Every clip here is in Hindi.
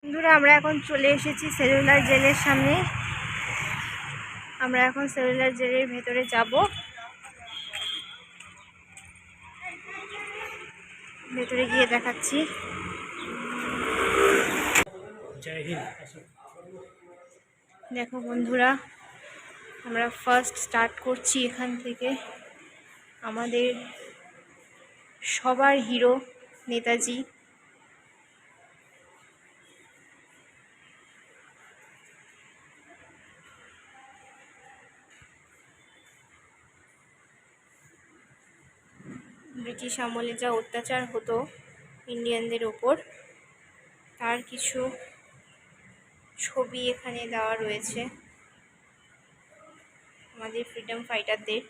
বন্ধুরা, আমরা এখন চলে এসেছি সেলুলার জেলের সামনে। আমরা এখন সেলুলার জেলের ভেতরে যাব। ভেতরে গিয়ে দেখাচ্ছি। দেখো বন্ধুরা, আমরা ফার্স্ট স্টার্ট করছি এখান থেকে। আমাদের সবার হিরো নেতাজি। ব্রিটিশ আমলে যা অত্যাচার হতো ইন্ডিয়ানদের ওপর, তার কিছু ছবি এখানে দেওয়া রয়েছে আমাদের ফ্রিডম ফাইটারদের।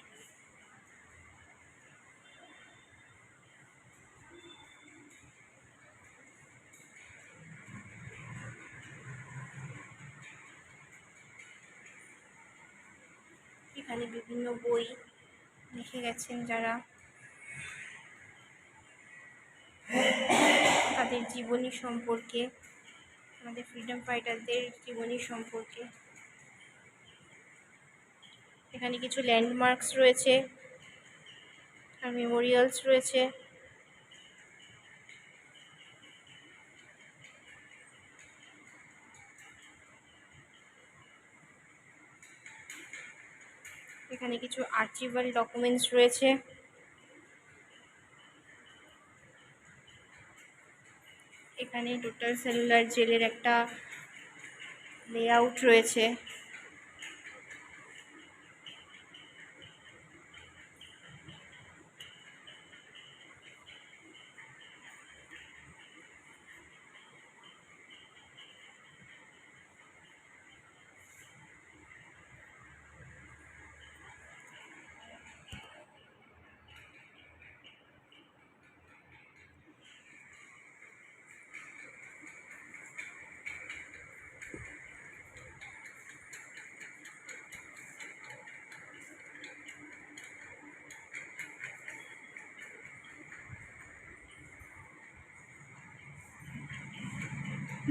এখানে বিভিন্ন বই লিখে গেছেন যারা, তাদের জীবনী সম্পর্কে, আমাদের ফ্রিডম ফাইটারদের জীবনী সম্পর্কে। এখানে কিছু ল্যান্ডমার্কস রয়েছে আর মেমোরিয়ালস রয়েছে। এখানে কিছু আর্চিভাল ডকুমেন্টস রয়েছে। এখানে টোটাল সেলুলার জেলের একটা লেআউট রয়েছে।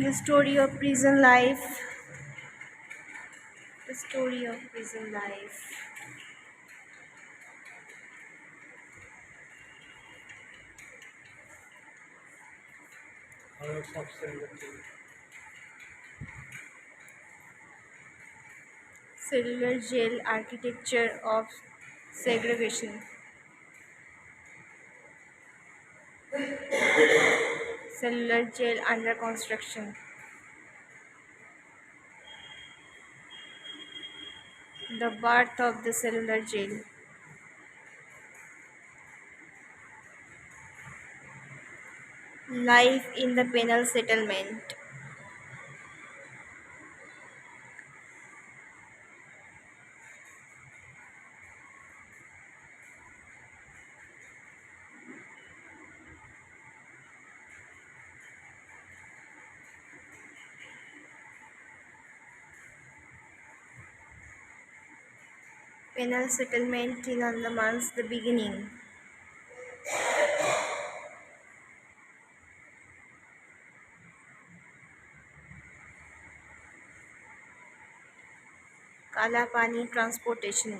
The story of prison life. The story of prison life. Cellular jail architecture of segregation. Cellular jail under construction. The birth of the cellular jail. Life in the penal settlement. Penal settlement in Andaman's the beginning. Kala Pani transportation.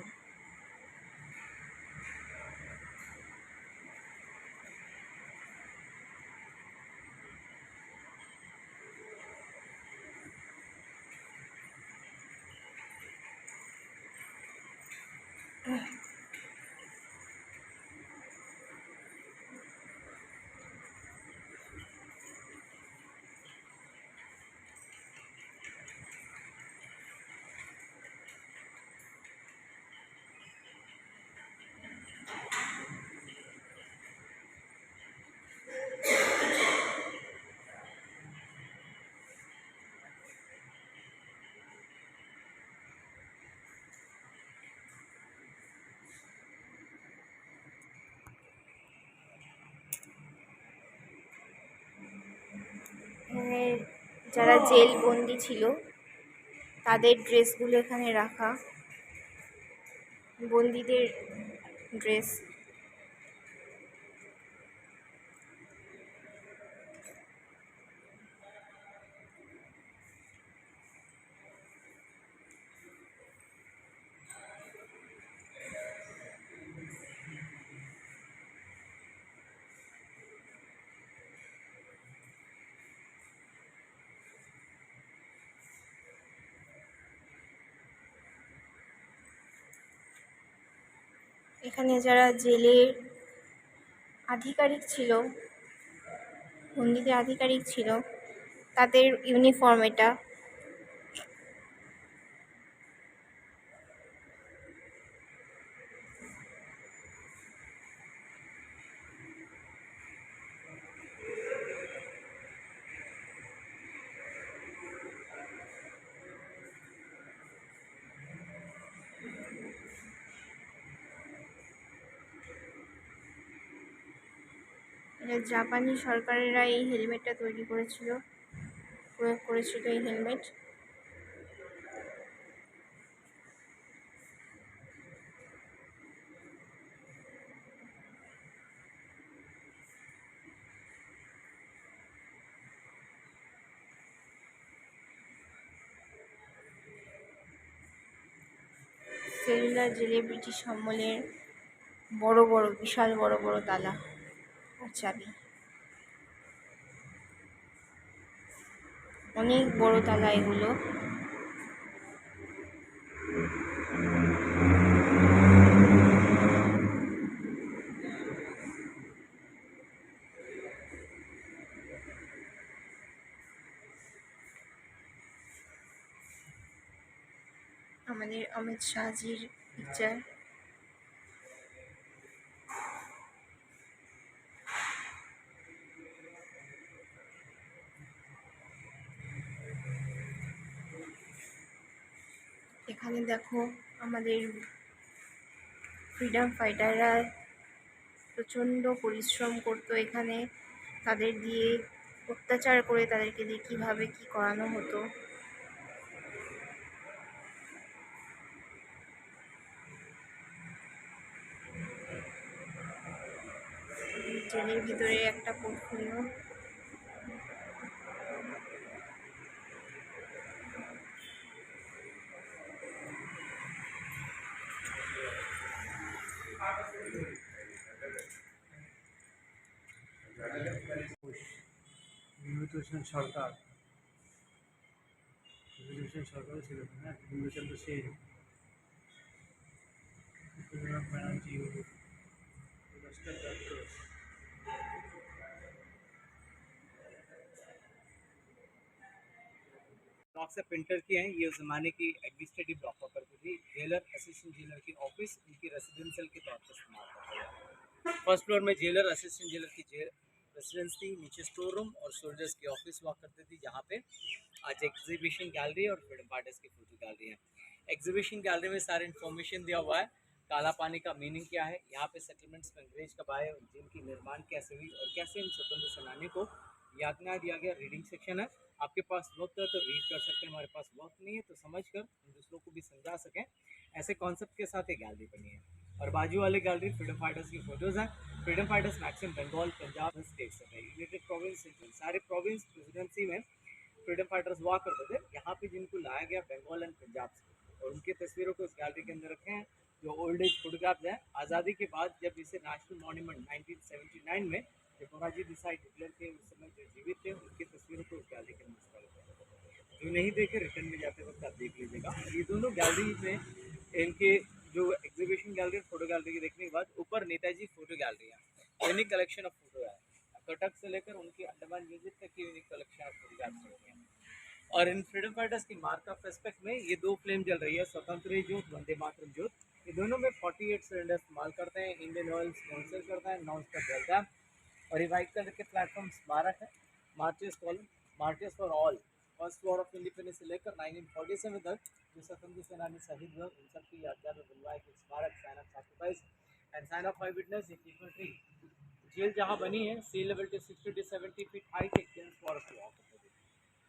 যারা জেল বন্দি ছিল তাদের ড্রেসগুলো এখানে রাখা, বন্দীদের ড্রেস। এখানে যারা জেলের আধিকারিক ছিল, বন্দীদের আধিকারিক ছিল, তাদের ইউনিফর্ম এটা। এটা জাপানি সরকারেরা এই হেলমেটটা তৈরি করেছিল, প্রয়োগ করেছিল এই হেলমেট। সেলুলার জেলে ব্রিটিশ আমলের বড় বড়, বিশাল বড় বড় তালা আর চাবি, অনেক বড় তালা এগুলো। আমাদের অমিত শাহজির পিকচার। এখানে দেখো আমাদের ফ্রিডম ফাইটাররা প্রচণ্ড পরিশ্রম করতো এখানে, তাদের দিয়ে অত্যাচার করে তাদেরকে দিয়ে কীভাবে কী করানো হতো। জেলের ভিতরে একটা পোর্টফোলিও। বিভূতিভূষণ সরকার, বিভূতিভূষণ সরকারও ছিল না, বিভূতিচন্দ্র সেন, ব্যানার্জি, পুরস্কার দত্ত। ब्लॉक से प्रिंटर की हैं, ये उस ज़माने की एडमिनिस्ट्रेटिव ब्लॉक हुआ करती थी। जेलर, असिस्टेंट जेलर की ऑफिस उनकी रेसिडेंशियल के तौर पर इस्तेमाल करते हैं। फर्स्ट फ्लोर में जेलर, असिस्टेंट जेलर की रेसिडेंस थी, नीचे स्टोर रूम और सोल्जर्स की ऑफिस हुआ करती थी, जहाँ पे आज एग्जीबिशन गैलरी और फ्रीडम फाइटर्स की फोटो गैलरी है। एग्जीबिशन गैलरी में सारा इन्फॉर्मेशन दिया हुआ है। काला पानी का मीनिंग क्या है, यहाँ पे सेटलमेंट्स में अंग्रेज कब आए, जिनकी निर्माण कैसे हुई और कैसे इन स्वतंत्र सेनानी को यातना दिया गया। रीडिंग सेक्शन है, आपके पास वक्त है तो रीड कर सकते हैं, हमारे पास वक्त नहीं है तो समझ कर दूसरों को भी समझा सकें, ऐसे कॉन्सेप्ट के साथ ये गैलरी बनी है। और बाजू वाले गैलरी फ्रीडम फाइटर्स की फोटोज़ हैं। Freedom fighters maximum Bengal, Punjab states है, यूनाइटेड प्रोविंस, सारे प्रोविंस प्रेसिडेंसी में फ्रीडम फाइटर्स हुआ करते थे। यहाँ पे जिनको लाया गया बंगाल एंड पंजाब से, और उनके तस्वीरों को इस गैलरी के अंदर रखे हैं, जो ओल्ड एज फोटोग्राफ्स हैं। आज़ादी के बाद जब इसे नेशनल मॉन्यूमेंट 1979 में जब मोरारजी देसाई डिक्लेयर थे, उस समय जो जीवित थे उनकी तस्वीरों को इस गैलरी के अंदर रखा है। जो नहीं देखे रिटर्न में जाते वक्त आप देख लीजिएगा। ये दोनों गैलरी में इनके जो एग्जीबिशन गैलरी और फोटो गैलरी के देखने के बाद ऊपर नेताजी फोटो गैलरी है, यूनिक कलेक्शन ऑफ फोटो है। कटक से लेकर उनकी अंडमान म्यूजिक तक की यूनिक कलेक्शन ऑफ फोटोग्राफ्स होती हैं। और इन फ्रीडम फाइटर्स की मार्क ऑफ रेस्पेक्ट में ये दो फ्लेम जल रही है, स्वतंत्र ज्योत, वंदे मातरम ज्योत। ये दोनों में 48 सिलेंडर इस्तेमाल करते हैं। इंडियन ऑयल स्पॉन्सर करता है, नॉन स्टॉप जलता है। और ये वाइट कलर के प्लेटफॉर्म स्मारक है, marches column, marches for all. First floor of independence से लेकर 1947 तक जो स्वतंत्र सेनानी शहीद हुए उन सबकी यादगार में बनवाए गए स्मारक, sign of sacrifice and sign of eyewitness. Tree jail जहाँ बनी है, sea level to 60 to 70 feet height, एक डेंस फॉरेस्ट हुआ करते थे।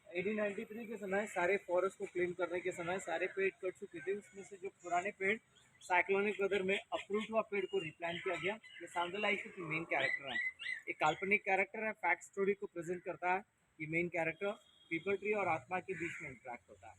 1893 के समय सारे फॉरेस्ट को क्लीन करने के समय सारे पेड़ कट चुके थे, उसमें से जो पुराने पेड़ साइक्लोनिक वेदर में अप्रूव हुआ पेड़ को रिप्लांट किया गया। ये सांदला इशू की मेन कैरेक्टर है, एक काल्पनिक कैरेक्टर है, फैक्ट स्टोरी को प्रेजेंट करता है। ये मेन कैरेक्टर पीपल ट्री और आत्मा के बीच में इंटरेक्ट होता है।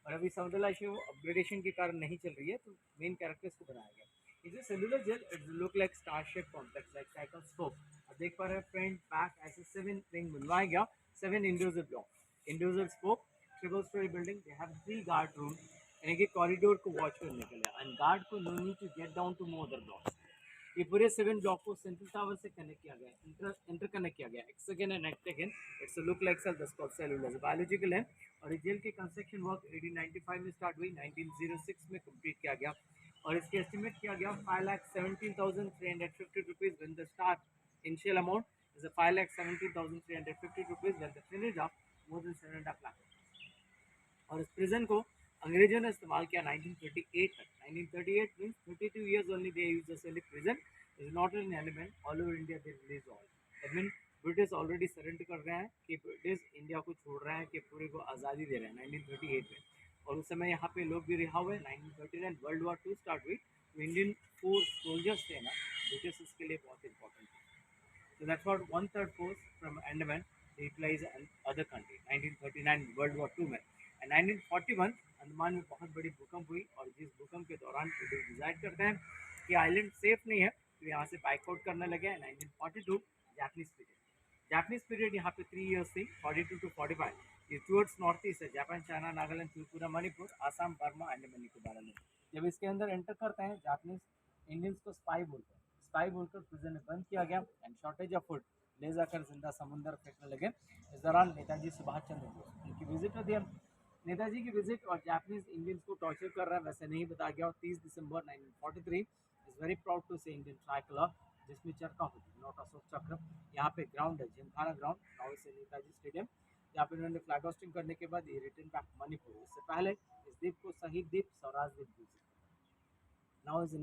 और अभी सांदला इशू अपग्रेडेशन के कारण नहीं चल रही है, तो मेन कैरेक्टर इसको बनाया गया। Is a cellular jail, it look like star shape complex like cycle scope. अब देख पा रहे हैं फ्रंट बैक ऐसे 7 रिंग बनवाया गया, 7 individual block, individual spoke, triple story building. They have 3 guard rooms. यानी कि कॉरिडोर को वॉच करने के लिए, एंड गार्ड को no need to get down to move other blocks. ये पूरे 7 ब्लॉक को सेंट्रल टावर से कनेक्ट किया गया, इंटरकनेक्ट किया गया, एक्सगेन एंड एक्टेगेन। It's look like cell, that's called cellular, biological है। और इस जेल की कंस्ट्रक्शन वर्क 1895 में स्टार्ट हुई, 1906 में कंप्लीट किया गया, और इसके एस्टिमेट किया गया 5,17,350 rupees when the start initial amount is 5,17,350 rupees when the finish of more than 7.5 lakh. और इस प्रिजन को अंग्रेजों ने इस्तेमाल किया 1938 तक। 1938 means 32 years only they used the Selig prison. Is not an element, all over India they release all. That means British already surrender कर रहे हैं कि ब्रिटिश इंडिया को छोड़ रहे हैं, कि पूरे को आज़ादी दे रहे हैं 1938 में। और उस समय यहाँ पे लोग भी रिहा हुए। 1939 वर्ल्ड वॉर 2 स्टार्ट हुई, तो इंडियन फोर्स सोल्जर्स थे ना, ब्रिटिश उसके लिए बहुत इंपॉर्टेंट थे। So that's what 1/3 force from Andaman they utilized in other country 1939 world war 2 में। एंड 1941 अंडमान में बहुत बड़ी भूकंप हुई, और जिस भूकंप के दौरान ब्रिटिश डिसाइड करते हैं कि आइलैंड सेफ नहीं है, तो यहाँ से बाइकआउट करने लगे। 1942 जापानीज पीरियड यहाँ पे 3 years थी, 42 to 45। ये टूवर्ड्स नॉर्थ ईस्ट है, Japan, China, Nagaland, Tripura, Manipur, Assam, Burma, Andaman Nicobar में। जब इसके अंदर एंटर करते हैं, जापानीज इंडियंस को स्पाई बोलते हैं, स्पाई बोलकर प्रिजन में बंद किया गया, एंड शॉर्टेज ऑफ फूड ले जाकर जिंदा समुंदर फेंकने लगे। इस दौरान नेताजी सुभाष चंद्र बोस उनकी विजिट होती है। नेताजी की विजिट और जापानीज इंडियंस को टॉर्चर कर रहा है वैसे नहीं बताया गया। 30 दिसंबर 1943 इज वेरी प्राउड टू से इंडियन ट्राइकलर, जिसमें चरखा होती है, नॉट अशोक चक्र। यहाँ पे ग्राउंड है, जिमखाना ग्राउंड, नाउ इसे नेताजी स्टेडियम। यहाँ पे उन्होंने फ्लैग होस्टिंग करने के बाद ये रिटर्न बैक मणिपुर। इससे पहले इस द्वीप को शहीद द्वीप, स्वराज द्वीप दूसरी, now is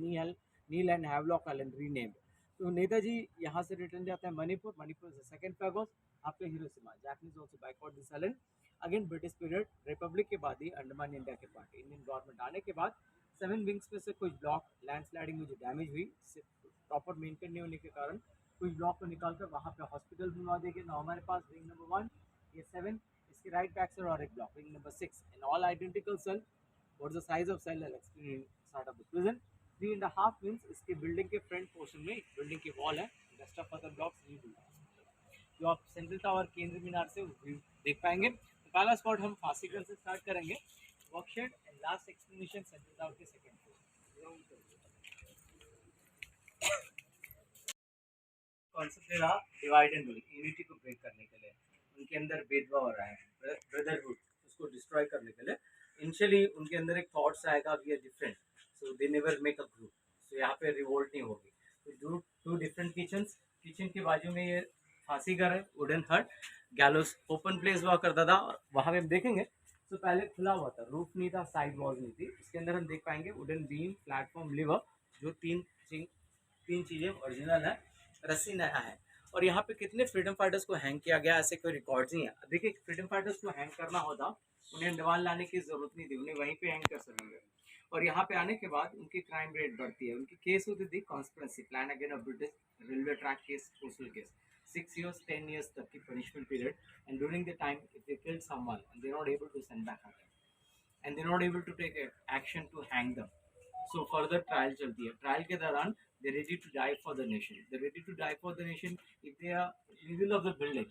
Neil and Havelock island renamed. तो नेताजी यहाँ से रिटर्न जाते हैं Manipur. Manipur is second flag host after Hiroshima. Japanese also boycott this island. Again British period, republic के बाद ही अंडमान इंडिया के पार्ट, इंडियन गवर्नमेंट आने के बाद 7 विंग्स में से कुछ ब्लॉक लैंडस्लाइडिंग में जो डैमेज हुई, प्रॉपर मेंटेन नहीं होने के कारण कुछ ब्लॉक को निकालकर वहाँ पे हॉस्पिटल बनवा देंगे। ना हमारे पास विंग नंबर 1 ये 7, इसके राइट बैक साइड और एक block wing number 6 in all identical cell. What is the size of cell side of the prison 3.5 means इसके बिल्डिंग के फ्रंट पोर्शन में बिल्डिंग की वॉल है, rest of other blocks new building. जो आप सेंट्रल टावर केंद्र मीनार से देख पाएंगे। तो पहला स्पॉट हम फांसीगढ़ से स्टार्ट करेंगे, वर्कशेड, and last explanation central tower के सेकंड फ्लोर। कॉन्सेप्ट रहा डिवाइड एंड रूल, यूनिटी को ब्रेक करने के लिए। उनके अंदर भेदभाव हो रहा है, ब्रदरहुड, उसको डिस्ट्रॉय करने के लिए। इनिशियली उनके अंदर एक थॉट्स आएगा, we are different, so they never make a group. So यहाँ पे रिवोल्ट नहीं होगी। तो टू डिफरेंट किचन के बाजू में ये फांसीगढ़ है, वुडन हट, गैलोस ओपन प्लेस हुआ करता था। और वहाँ पे हम देखेंगे तो पहले खुला हुआ था, रूफ नहीं था, साइड वॉल्स नहीं थी। इसके अंदर हम देख पाएंगे वुडन बीम, प्लेटफॉर्म, लिवर, जो तीन चीज़ें ओरिजिनल है, रस्सी नया है। और यहाँ पे कितने फ्रीडम फाइटर्स को हैंग किया गया, ऐसे कोई रिकॉर्ड्स नहीं है। देखिए, फ्रीडम फाइटर्स को हैंग करना होता, उन्हें अंडमान लाने की जरूरत नहीं थी, उन्हें वहीं पे हैंग कर सकेंगे। और यहाँ पे आने के बाद उनकी क्राइम रेट बढ़ती है। उनकी केस होती थी conspiracy, plan against a British, railway track case, postal case, 6 years 10 years तक की punishment period. And during the time if they killed someone and they are not able to send back again, and they are not able to take action to hang them, so further trial चलती है। ट्रायल के दौरान they ready to die for the nation, they ready to die for the nation if they are middle of the building,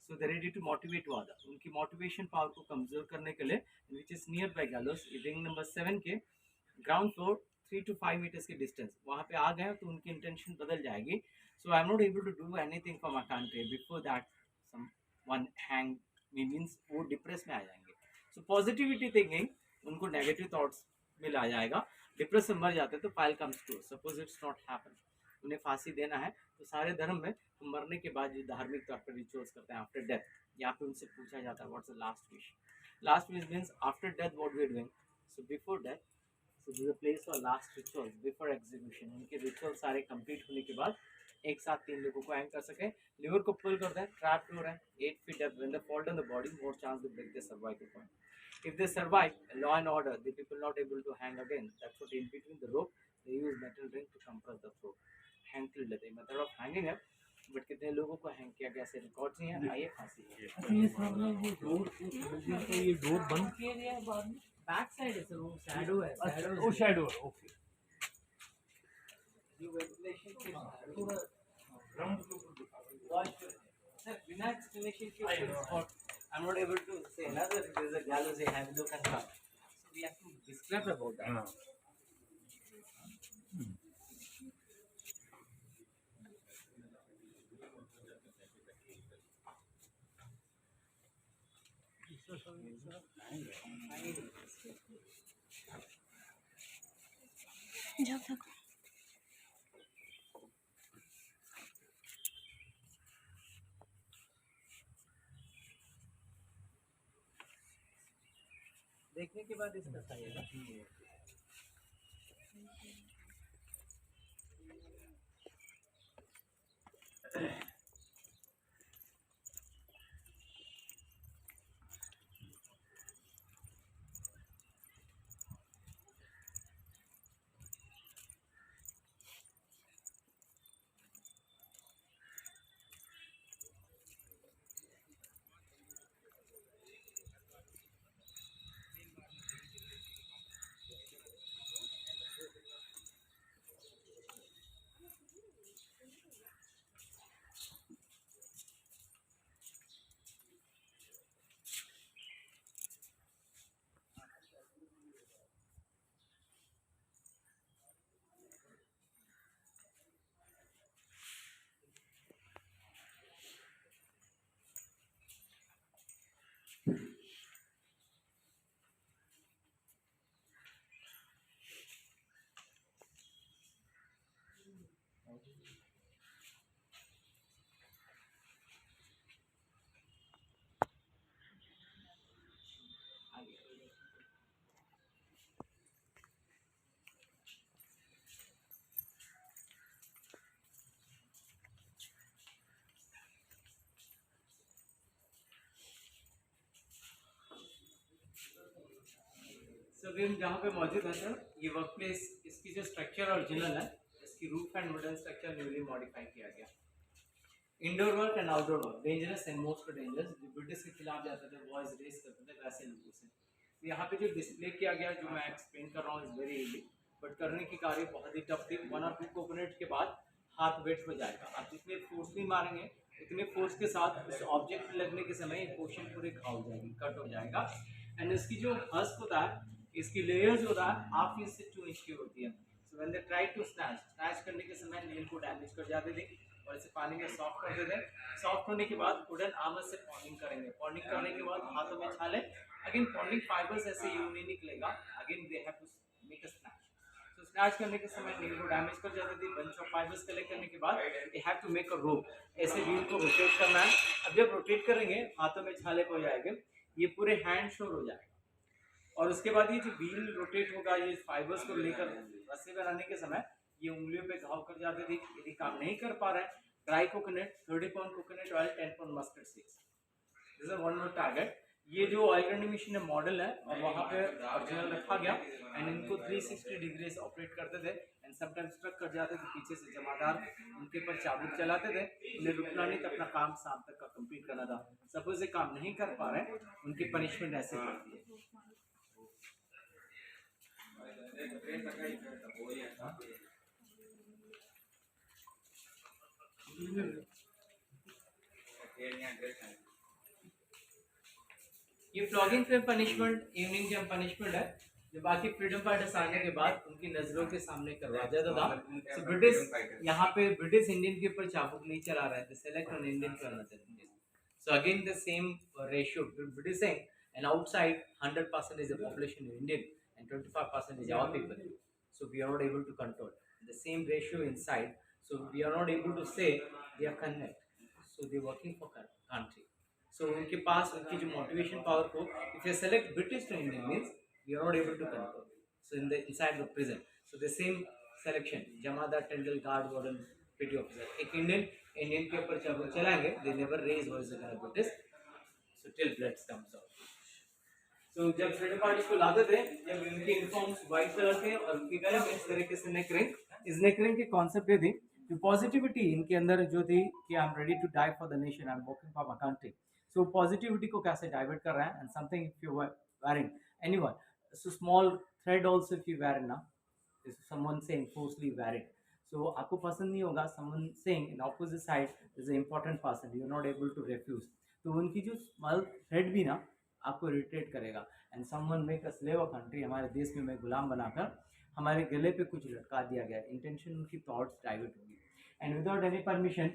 so they ready to motivate to other. उनकी मोटिवेशन पावर को कमजोर करने के लिए, which is nearby gallows, wing number 7 के ग्राउंड फ्लोर 3 to 5 meters के डिस्टेंस, वहाँ पे आ गए तो उनकी इंटेंशन बदल जाएगी। So I am not able to do anything for my country before that someone hang me, means वो डिप्रेस में आ जाएंगे। सो पॉजिटिविटी थिंकिंग उनको नेगेटिव थॉट्स में ला जाएगा, डिप्रेस में मर जाते हैं। तो file comes to suppose it's not happen, उन्हें फांसी देना है। तो सारे धर्म में मरने के बाद जो धार्मिक तौर पर रिचुअल्स करते हैं आफ्टर डेथ, यहाँ पे उनसे पूछा जाता है what's the last wish. Last wish means after death what we are doing. So before death, so this is a place for last rituals before execution. उनके रिचुअल सारे कंप्लीट होने के बाद एक साथ 3 लोगों को हैंग कर सके। लिवर को पुल करता है, ट्रैप फ्लोर है, 8 feet depth, when they fall down the body more chance they break they survive the point. If they survive, law and order, the people not able to hang again. That's what in between the rope, they use metal ring to compress the throat. Hang till death. Method of hanging है, but कितने लोगों को hang किया गया ऐसे रिकॉर्ड्स नहीं है। आइए फांसी। ये डोर बंद किया गया है बाद में। बैक साइड है सर, वो शैडो है। वो शैडो है, ओके। जो वेंटिलेशन के पूरा ग्राउंड के ऊपर दिखा सर, बिना एक्सप्लेनेशन के I'm not able to say another. There is a gallows, I have look and come. So we have to discuss. slept about that. हाँ. जाओ देखो। देखने के बाद इसका खाइएगा. So अभी हम जहाँ पे मौजूद हैं सर, ये वर्क प्लेस, इसकी जो स्ट्रक्चर ओरिजिनल है, इसकी roof and wooden structure newly modify किया गया. Indoor work and outdoor work, dangerous and most dangerous, जो ब्रिटिश के खिलाफ जाते थे, वॉइस रेस करते थे, वैसे लोगों से. तो यहाँ पे जो डिस्प्ले किया गया, जो मैं एक्सप्लेन कर रहा हूँ, इज़ वेरी इजी, बट करने की कार्य बहुत ही टफ थी. 1 और 2 कोकोनट के बाद हाथ वेट हो जाएगा. आप जितने फोर्स नहीं मारेंगे, उतने फोर्स के साथ उस ऑब्जेक्ट लगने के समय ये पोर्शन पूरे घाव हो जाएगी, कट हो जाएगा. एंड इसकी जो हस्क होता है, इसकी लेयर्स होता है, 1/2 इंच से 2 इंच की होती है. So when they try to snatch करने के समय नेल को डैमेज कर जाते थे और इसे पानी में सॉफ्ट कर देते हैं. सॉफ्ट होने के बाद वुडन आर्मर से पॉलिंग करेंगे. पॉलिंग करने के बाद हाथों में छाले, अगेन पॉलिंग फाइबर्स ऐसे यूं नहीं निकलेगा, again they have to make a snatch. तो स्नैच करने के समय नेल को डैमेज कर जाते थे. बंच ऑफ फाइबर्स कलेक्ट करने के बाद they have to make a rope. ऐसे व्हील को रोटेट करना है. अब जब रोटेट करेंगे, हाथों में छाले हो जाएंगे, ये पूरे हैंड शोर हो जाएगा. और उसके बाद ये जो व्हील रोटेट होगा, ये फाइबर्स को लेकर रस्सी बनाने के समय ये उंगलियों पे घाव कर जाते थे. यदि काम नहीं कर पा रहे हैं, dry coconut, 30 pound coconut oil, 10 pound mustard seeds, this is one more target. ये जो ऑयल ग्राइंडिंग मशीन है मॉडल है, और वहाँ पे ओरिजिनल रखा गया. एंड इनको 360 डिग्री से ऑपरेट करते थे. एंड समटाइम्स स्ट्रक कर जाते थे पीछे से जमादार, उनके पर चाबुक चलाते थे. उन्हें रुकना नहीं था, अपना काम शाम तक का कंप्लीट करना था. सपोज ये काम नहीं कर पा रहे हैं, उनकी पनिशमेंट ऐसे होती है. ये फ्लॉगिंग पे पनिशमेंट, इवनिंग जब पनिशमेंट है, जो बाकी फ्रीडम फाइटर्स आने के बाद उनकी नजरों के सामने करवाया जाता था. तो ब्रिटिश यहाँ पे ब्रिटिश इंडियन के ऊपर चाबुक नहीं चला रहे थे, सेलेक्ट ऑन इंडियन करना चाहते थे. So again the same ratio. British saying, and outside 100% is the population in Indian and 25% is our people. So we are not able to control the same ratio inside. So we are not able to say they are connect. So they are working for country. So उनके पास उनकी जो motivation power को, if you select British to Indian means we are not able to control. So in the inside the prison. So the same selection, Jamada, Tendal, guard, warden, petty officer. एक इंडियन के ऊपर चाबुक चलाएंगे, they never raise voice against British. So till blood comes out. So जब फ्रीडम पार्टी को लाते थे, जब इनके यूनिफॉर्म्स व्हाइट कलर थे और उनके गले में इस तरीके से नेक रिंग, इस नेक रिंग के कॉन्सेप्ट ये थी, जो पॉजिटिविटी इनके अंदर जो थी कि I am ready to die for the nation, I am working for my country. So positivity को कैसे डाइवर्ट कर रहा है. And something if you wearing anyone, so small thread also if you wear ना, if someone saying forcefully wear it, so आपको पसंद नहीं होगा. Someone saying in opposite side is a important person, you are not able to refuse. तो उनकी जो स्मॉल थ्रेड भी ना, आपको इरिटेट करेगा। And someone make a slave a country, हमारे देश में मैं गुलाम बनाकर हमारे गले पे कुछ लटका दिया गया, इंटेंशन उनकी थॉट्स डाइवर्ट होगी। एंड विदाउट एनी परमिशन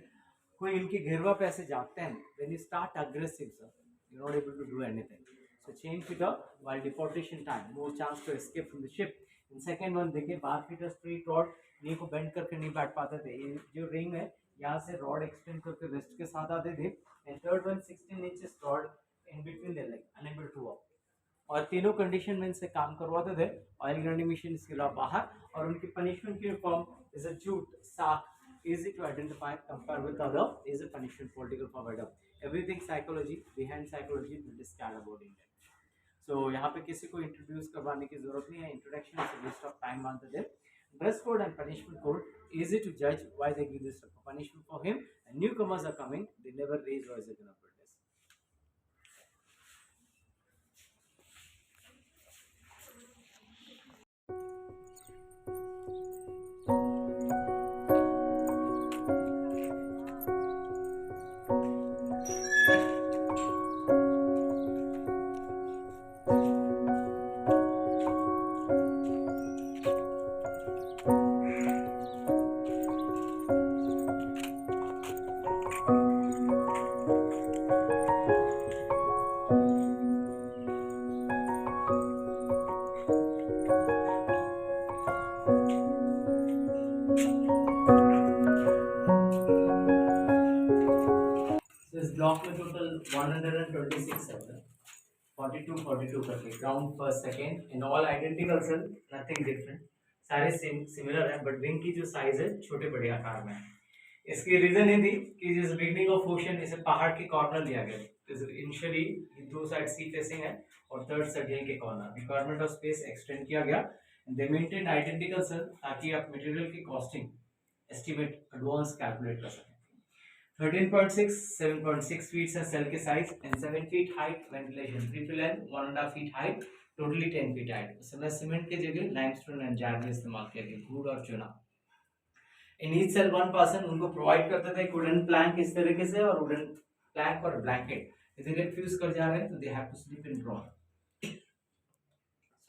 कोई इनके घेरवा पे ऐसे जाते हैं, when you start aggressive sir, you not able to do anything. So change it up while deportation time, more chance to escape from the ship. And second one देखिए 12 फीट स्ट्रेट रॉड, नी को बेंड करके नहीं बैठ पाते थे, ये जो रिंग है यहाँ से रॉड एक्सटेंड करके रेस्ट के साथ आते थे। And third one 16 inches rod in between their leg, unable to walk. और तीनों कंडीशन में इनसे काम करवाते थे, ऑयल ग्राइंडिंग मशीन इसके अलावा बाहर। और उनकी पनिशमेंट की फॉर्म इज अ जूट साक, easy to identify, compare with other is a punishment political forward up. Everything psychology, behind psychology will discard about India. So यहाँ पे किसी को इंट्रोड्यूस करवाने की जरूरत नहीं है, introduction is waste of time मानते थे। Dress code and punishment code, easy to judge why they give this punishment for him, and newcomers are coming, they never raise voice against protest. Block में टोटल 126 सेल, 42 करके ground first second and all identical cell, nothing different, सारे सिमिलर हैं, बट विंग की जो साइज है छोटे बड़े आकार में है। इसकी रीजन ये थी कि जिस बिगनिंग ऑफ ओशन इसे पहाड़ के कॉर्नर लिया गया, इनिशियली दो साइड सी फेसिंग है और थर्ड साइड हिल के corner, requirement of space extend किया गया। दे मेंटेन आइडेंटिकल सेल ताकि आप मटेरियल की कॉस्टिंग एस्टिमेट एडवांस कैलकुलेट कर सकें। 13.6 7.6 फीट है सेल के size and 7 feet height, ventilation 3 to 1.5 feet height, totally 10 feet height. उस समय सीमेंट के जगह लाइमस्टोन एंड जैड इस्तेमाल किया गया, गुड़ और चूना। In each cell one person उनको प्रोवाइड करते थे वुडन प्लैंक इस तरीके से, और वुडन प्लैंक और ब्लैंकेट। यदि रिफ्यूज कर जा रहे हैं तो they have to sleep in drawer.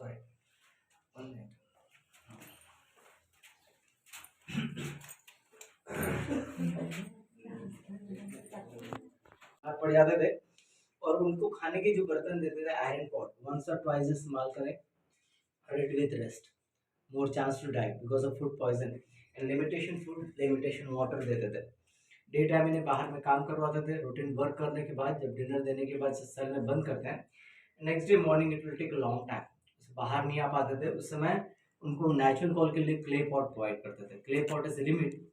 Sorry 1 minute. पड़ जाते थे और उनको खाने के जो बर्तन देते थे आयरन पॉट, वंस और ट्वाइस इस्तेमाल करें, with rest, more chance to die because of food poison, and limitation food, limitation water देते थे। डे टाइम इन्हें बाहर में काम करवाते थे, रूटीन वर्क करने के बाद जब डिनर देने के बाद सेल में बंद करते हैं, next day morning it will take a long time, बाहर नहीं आ पाते थे। उस समय उनको नेचुरल कॉल के लिए क्ले पॉट प्रोवाइड करते थे। क्ले पॉट इज लिमिट,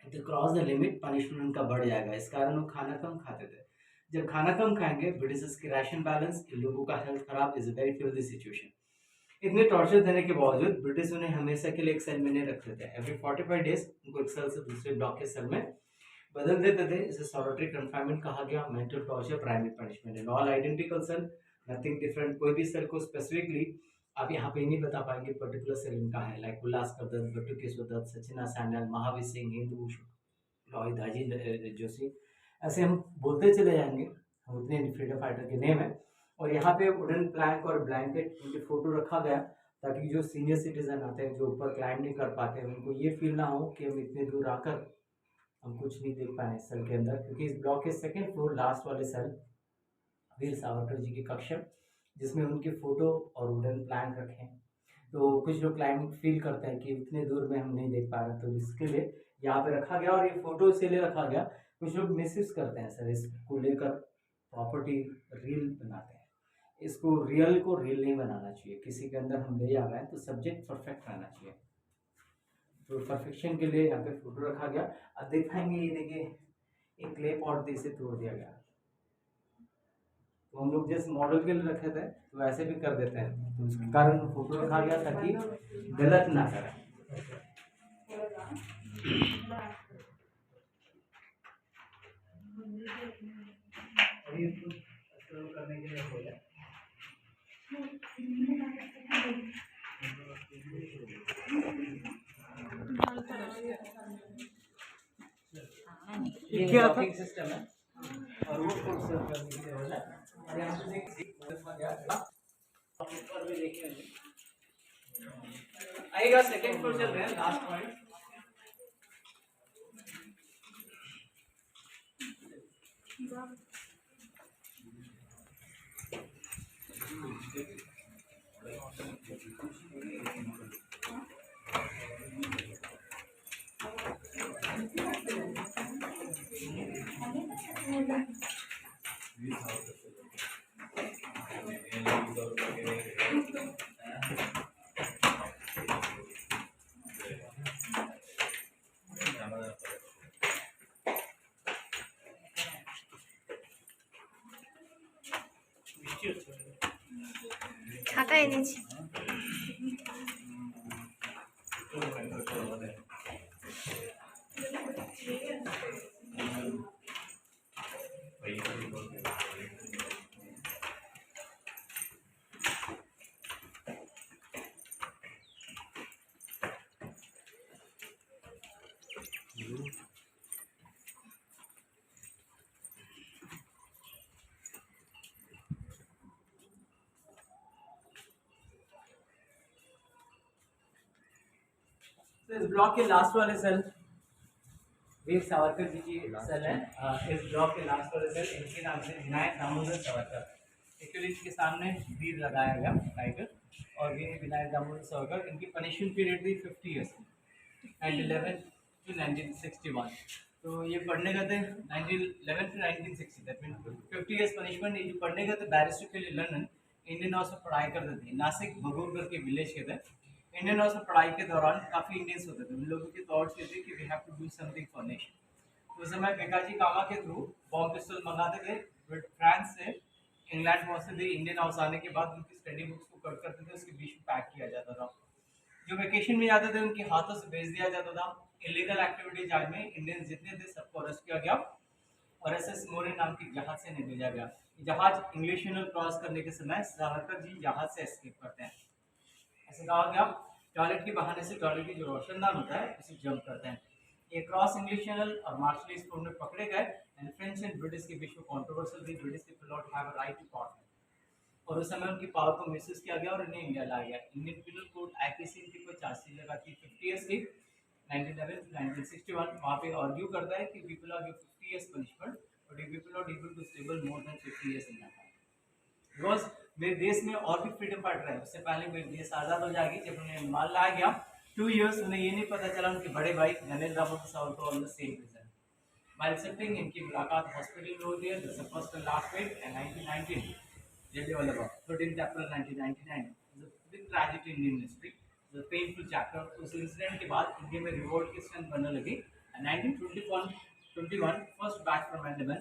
तो क्रॉस द लिमिट पनिशमेंट उनका बढ़ जाएगा, इस कारण वो खाना कम खाते थे। जब खाना कम खाएंगे, ब्रिटिशर्स की राशन बैलेंस, लोगों का हेल्थ खराब, is a very filthy situation. इतने टॉर्चर देने के बावजूद ब्रिटिश उन्हें हमेशा के लिए एक सेल में नहीं रखते थे। एवरी 45 डेज उनको एक सेल से दूसरे ब्लॉक के सेल में बदल देते थे। इसे सॉलिटरी कन्फाइनमेंट कहा गया, mental torture, primary punishment, and all identical cell, nothing different. कोई भी सेल को स्पेसिफिकली आप यहाँ पे नहीं बता पाएंगे पर्टिकुलर सेल इनका है, लाइक उल्लासकर दत्त, बटुकेश्वर दत्त, सचिना सैंडल, महावीर सिंह, हिंदू, रोहित हाजी जोशी, ऐसे हम बोलते चले जाएंगे, हम उतने फ्रीडम फाइटर के नेम है। और यहाँ पे वुडन प्लैंक और ब्लैंकेट उनके फोटो रखा गया ताकि जो सीनियर सिटीजन आते हैं, जो ऊपर क्लाइंब नहीं कर पाते, उनको ये फील ना हो कि हम इतने दूर आकर हम कुछ नहीं देख पाए सेल के अंदर, क्योंकि इस ब्लॉक के सेकेंड फ्लोर लास्ट वाले सेल वीर सावरकर जी के कक्ष, जिसमें उनके फोटो और वुडन प्लैंक रखे हैं। तो कुछ लोग क्लाइंब फील करते हैं कि इतने दूर में हम नहीं देख पा रहे, तो इसके लिए यहाँ पे रखा गया। और ये फोटो इसीलिए रखा गया, कुछ लोग मिसयूज करते हैं सर इसको लेकर, प्रॉपर्टी रील बनाते हैं। इसको रियल को रील नहीं बनाना चाहिए, किसी के अंदर हम ले जा रहे हैं तो सब्जेक्ट परफेक्ट रहना चाहिए। तो परफेक्शन के लिए यहाँ पे फोटो रखा गया। अब दिखाएंगे, ये देखिए एक क्ले पॉट इसे तोड़ दिया गया, तो हम लोग जिस मॉडल के लिए रखे थे तो वैसे भी कर देते हैं, तो उसके कारण फोटो रखा गया ताकि गलत ना करें। करने के लिए हो जाए ये क्या सिस्टम है, और वो करने के लिए हो जाए और यहाँ पे देखिए ऊपर भी देखिए आएगा। सेकंड फ्लोर चल रहे हैं, लास्ट पॉइंट। ছাতা এনেছি। तो इस ब्लॉक के लास्ट वाले सेल वीर सावरकर जी की सेल है। इस ब्लॉक के लास्ट वाले सेल इनके नाम से विनायक दामोदर सावरकर, एक्चुअली इसके सामने वीर लगाया गया टाइगर, और वीर विनायक दामोदर सावरकर। इनकी पनिशमेंट पीरियड थी 50 ईयर्स की, 1911 to 1961। तो ये पढ़ने गए थे 1911 to 1960, that mean 50 years punishment. ये जो पढ़ने गए थे बैरिस्टर के लिए लंदन, इंडियन हाउस में पढ़ाई करते थे, नासिक भगोरकर के विलेज के थे। इंडियन हाउस में पढ़ाई के दौरान काफ़ी इंडियंस होते थे, उन लोगों की थॉट्स ये थे कि we have to do something for nation. तो उस समय पिताजी कामा के थ्रू बॉम्ब पिस्टल मंगाते थे, बट फ्रांस से इंग्लैंड पहुंचते थे। इंडियन हाउस आने के बाद उनकी स्टडी बुक्स को कट करते थे, उसके बीच में पैक किया जाता था। जो वेकेशन में जाते थे उनके हाथों से भेज दिया जाता था। इलीगल एक्टिविटीज आज में इंडियंस जितने थे सबको अरेस्ट किया गया और SS मोरे नाम की जहाज से नहीं भेजा गया। जहाज इंग्लिश चैनल क्रॉस करने के समय सावरकर जी जहाज से एस्केप करते हैं। ऐसे कहा गया टॉयलेट के बहाने से टॉयलेट की जो रोशनदान होता है उसे जंप करते हैं। ये क्रॉस इंग्लिश चैनल और मार्शल स्टोन में पकड़े गए एंड फ्रेंच एंड ब्रिटिश के बीच में कंट्रोवर्शियल थी। British people not have a right to court और उस समय उनकी पावर को मिसयूज किया गया और इन्हें इंडिया लाया गया। इंडियन पीनल कोड IPC इनकी कोई चार्जशीट लगाती 50 ईयर्स की 1911 to 1961। वहाँ पे आर्ग्यू करता है कि people are give 50 years punishment but people not able to stable more than 50 years in that. Because मेरे देश में और भी फ्रीडम फाइटर है, उससे पहले मेरे देश आज़ाद हो जाएगी। जब उन्हें माल लाया गया 2 ईयर्स, उन्हें ये नहीं पता चला उनके बड़े भाई Narendra Damodar Savarkar on the same prison. By excepting इनकी मुलाकात हॉस्पिटल में होती है। This first and last date and 1919 J.J. Vallabha, 13th April 1999 is a big tragedy in Indian history, the painful chapter। उस इंसिडेंट के बाद इंडिया में रिवोल्ट की स्ट्रेंथ बनने लगी। 1921 फर्स्ट बैच फ्रॉम अंडमान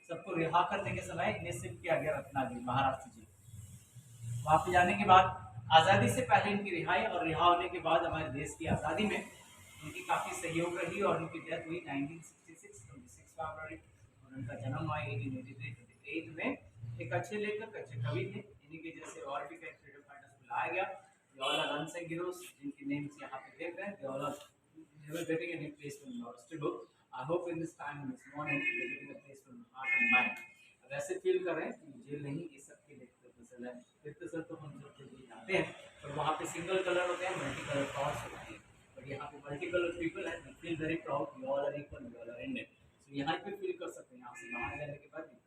सबको रिहा करने के समय इन्हें शिफ्ट किया गया रत्नागिरी महाराष्ट्र जी। वहाँ पे जाने के बाद आज़ादी से पहले इनकी रिहाई और रिहा होने के बाद हमारे देश की आज़ादी में इनकी काफ़ी सहयोग रही और उनकी डेथ हुई 1966 26 फरवरी और उनका जन्म हुआ 1883 में। एक अच्छे लेखक अच्छे कवि थे, इन्हीं के जैसे और भी कई फ्रीडम फाइटर्स को लाया गया। They all are unsung heroes जिनकी नेम्स यहाँ पे देख रहे हैं। They all are never getting any place from your history book। I hope in this time this morning they are getting a place from heart and mind। अब ऐसे फील कर रहे हैं कि जेल नहीं, ये सबके लिए फसल है। फिर तो हम सब जल्दी जाते हैं और वहाँ पे सिंगल कलर होते हैं, मल्टी कलर थॉट्स होते हैं, और यहाँ पे मल्टी कलर पीपल है। We feel very proud, we all are equal, we all are Indian. So यहाँ पे फील कर सकते हैं। यहाँ से बाहर जाने के बाद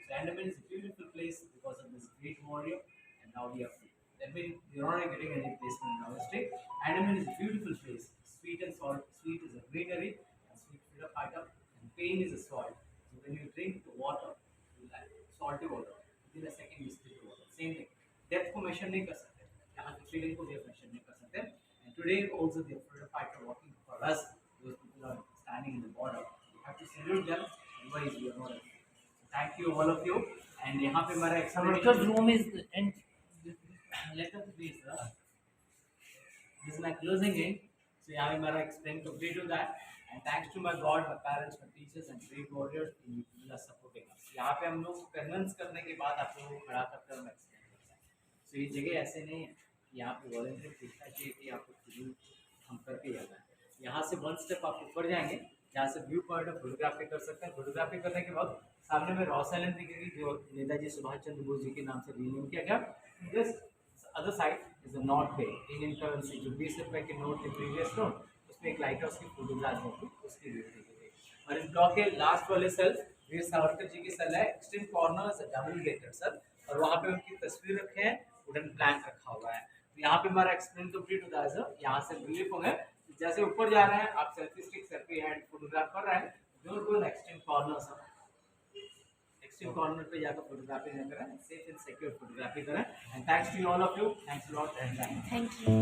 So Andaman is a beautiful place because of this great warrior, and now we are free. That means we are not getting any placement in our state. Andaman is a beautiful place. Sweet and salt. Sweet is a greenery, and sweet freedom fighter, and pain is a salt. So when you drink the water, you like salty water. Within a second you spit the water. Same thing. Depth को measure नहीं कर सकते. यहाँ की feeling को depth measure नहीं कर सकते. And today also the freedom fighter walking for us. Those people are standing in the border. We have to salute them. Otherwise we are not. Thank you all of you and यहाँ पे हमारा Savarkar's room is and let us be sir, this is my closing in। so यहाँ पे हमारा explain complete हो that and thanks to my God, my parents, my teachers and great warriors who are supporting us। यहाँ पे हम लोग कन्विंस करने के बाद आप लोगों को खड़ा करके हम एक्सप्लेन करते हैं। so ये जगह ऐसे नहीं है, यहाँ पे वॉलंटियर पूछना चाहिए कि आपको शुरू हम करके जाना है। यहाँ से 1 स्टेप आप ऊपर जाएंगे, जहाँ से व्यू पॉइंट ऑफ फोटोग्राफी कर सकते हैं। फोटोग्राफी करने के बाद सामने में रॉस आइलैंड दिखेगी जो नेताजी सुभाष चंद्र बोस जी के नाम से रीनेम किया गया। Just other side is the North Bay, Indian currency जो 20 रुपए के नोट थे प्रीवियस नोट, उसमें एक लाइट हाउस की फोटोग्राफ होगी, उसकी व्यू दिखेगी। और इस ब्लॉक के लास्ट वाले सेल वीर सावरकर जी की सेल है, extreme corner is double gated cell, और वहाँ पे उनकी तस्वीर रखे हैं, वुडन प्लैंक रखा हुआ है। तो यहाँ पे हमारा एक्सप्लेन कंप्लीट होता है सर। यहाँ से रिलीफ हो गए, जैसे ऊपर जा रहे हैं आप selfie stick selfie hand photograph कर रहे हैं, don't go extreme corner sir, extreme corner पे जाकर फोटोग्राफी न करें, सेफ एंड सिक्योर फोटोग्राफी करें। And thanks to all of you, thanks lot and thank you.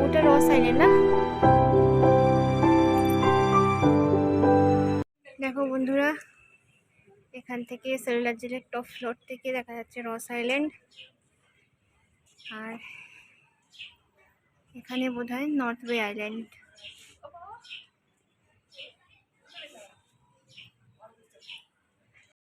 ওটা রস আইল্যান্ড না? দেখো বন্ধুরা, এখান থেকে সেলুলার জেলের টপ ফ্লোর থেকে দেখা যাচ্ছে রস আইল্যান্ড, আর এখানে বোধহয় নর্থ বে আইল্যান্ড।